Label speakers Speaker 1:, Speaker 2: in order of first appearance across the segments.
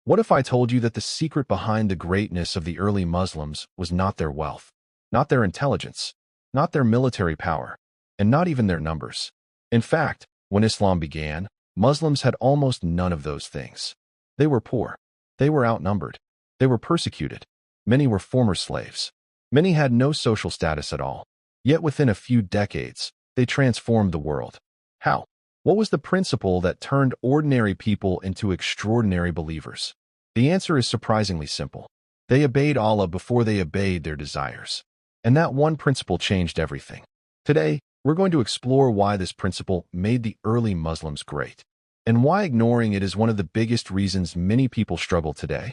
Speaker 1: What if I told you that the secret behind the greatness of the early Muslims was not their wealth, not their intelligence, not their military power, and not even their numbers? In fact, when Islam began, Muslims had almost none of those things. They were poor. They were outnumbered. They were persecuted. Many were former slaves. Many had no social status at all. Yet within a few decades, they transformed the world. How? What was the principle that turned ordinary people into extraordinary believers? The answer is surprisingly simple. They obeyed Allah before they obeyed their desires. And that one principle changed everything. Today, we're going to explore why this principle made the early Muslims great, and why ignoring it is one of the biggest reasons many people struggle today.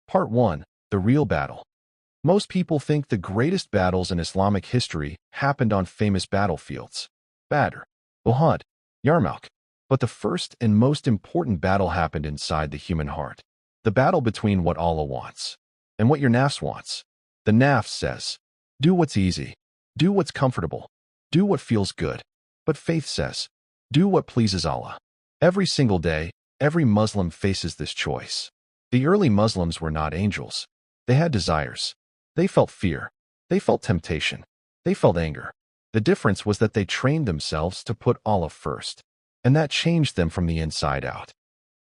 Speaker 1: Part 1. The real battle. Most people think the greatest battles in Islamic history happened on famous battlefields. Badr, Uhud, Yarmouk. But the first and most important battle happened inside the human heart. The battle between what Allah wants and what your nafs wants. The nafs says, do what's easy, do what's comfortable, do what feels good. But faith says, do what pleases Allah. Every single day, every Muslim faces this choice. The early Muslims were not angels. They had desires. They felt fear. They felt temptation. They felt anger. The difference was that they trained themselves to put Allah first, and that changed them from the inside out.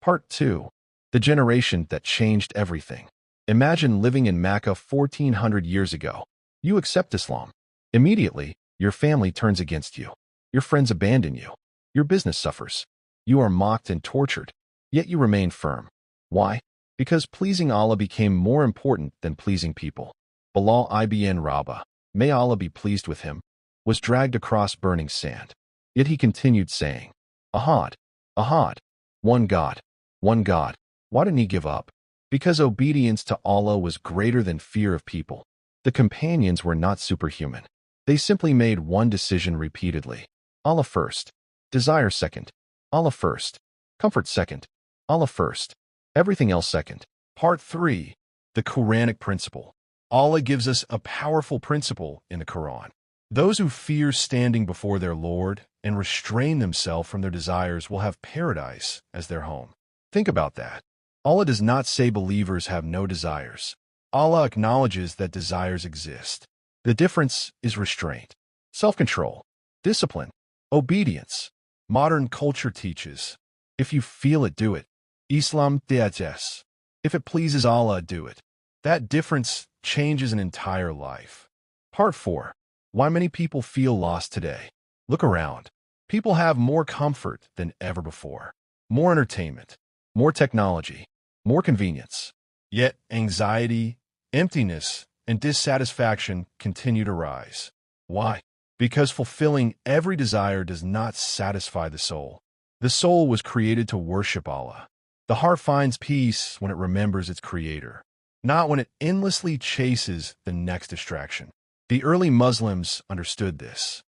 Speaker 1: Part 2. The generation that changed everything. Imagine living in Mecca 1400 years ago. You accept Islam. Immediately, your family turns against you. Your friends abandon you. Your business suffers. You are mocked and tortured, yet you remain firm. Why? Because pleasing Allah became more important than pleasing people. Bilal ibn Rabah, may Allah be pleased with him, was dragged across burning sand. Yet he continued saying, Ahad, Ahad, one God, one God. Why didn't he give up? Because obedience to Allah was greater than fear of people. The companions were not superhuman. They simply made one decision repeatedly. Allah first. Desire second. Allah first. Comfort second. Allah first. Everything else second. Part 3. The Quranic principle. Allah gives us a powerful principle in the Quran. Those who fear standing before their Lord and restrain themselves from their desires will have paradise as their home. Think about that. Allah does not say believers have no desires. Allah acknowledges that desires exist. The difference is restraint, self-control, discipline, obedience. Modern culture teaches, if you feel it, do it. Islam teaches, if it pleases Allah, do it. That difference changes an entire life. Part 4. Why many people feel lost today. Look around. People have more comfort than ever before. More entertainment, more technology, more convenience. Yet anxiety, emptiness, and dissatisfaction continue to rise. Why? Because fulfilling every desire does not satisfy the soul. The soul was created to worship Allah. The heart finds peace when it remembers its Creator, not when it endlessly chases the next distraction. The early Muslims understood this.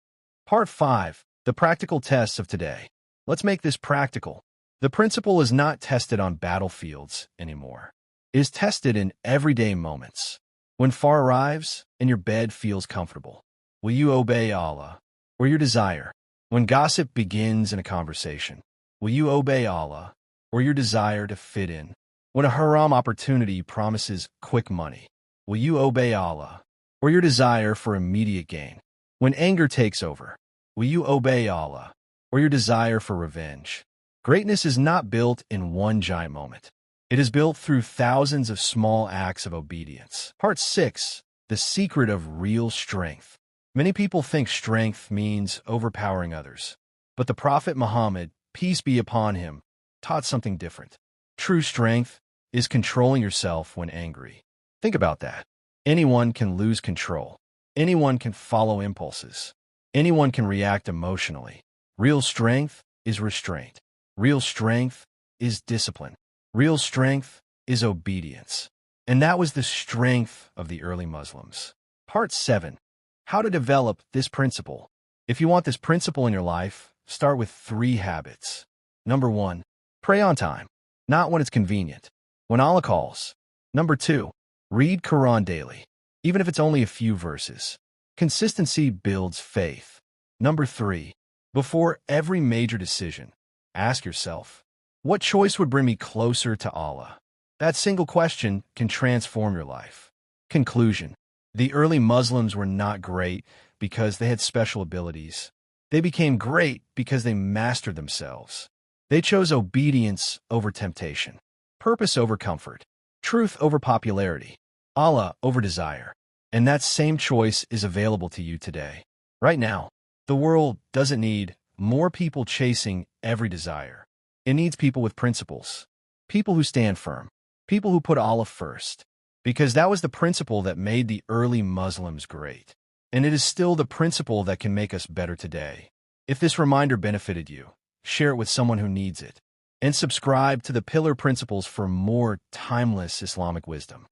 Speaker 1: Part 5. The practical tests of today. Let's make this practical. The principle is not tested on battlefields anymore. It is tested in everyday moments. When far arrives and your bed feels comfortable, will you obey Allah or your desire? When gossip begins in a conversation, will you obey Allah or your desire to fit in? When a haram opportunity promises quick money, will you obey Allah or your desire for immediate gain? When anger takes over, will you obey Allah or your desire for revenge? Greatness is not built in one giant moment. It is built through thousands of small acts of obedience. Part 6. The secret of real strength. Many people think strength means overpowering others. But the Prophet Muhammad, peace be upon him, taught something different. True strength is controlling yourself when angry. Think about that. Anyone can lose control. Anyone can follow impulses. Anyone can react emotionally. Real strength is restraint. Real strength is discipline. Real strength is obedience. And that was the strength of the early Muslims. Part 7. How to develop this principle. If you want this principle in your life, start with 3 habits. Number 1. Pray on time, not when it's convenient, when Allah calls. Number 2. Read Quran daily, even if it's only a few verses. Consistency builds faith. Number 3. Before every major decision, ask yourself, what choice would bring me closer to Allah? That single question can transform your life. Conclusion. The early Muslims were not great because they had special abilities. They became great because they mastered themselves. They chose obedience over temptation, purpose over comfort, truth over popularity, Allah over desire. And that same choice is available to you today. Right now, the world doesn't need more people chasing every desire. It needs people with principles, people who stand firm, people who put Allah first. Because that was the principle that made the early Muslims great. And it is still the principle that can make us better today. If this reminder benefited you, share it with someone who needs it. And subscribe to the Pillar Principles for more timeless Islamic wisdom.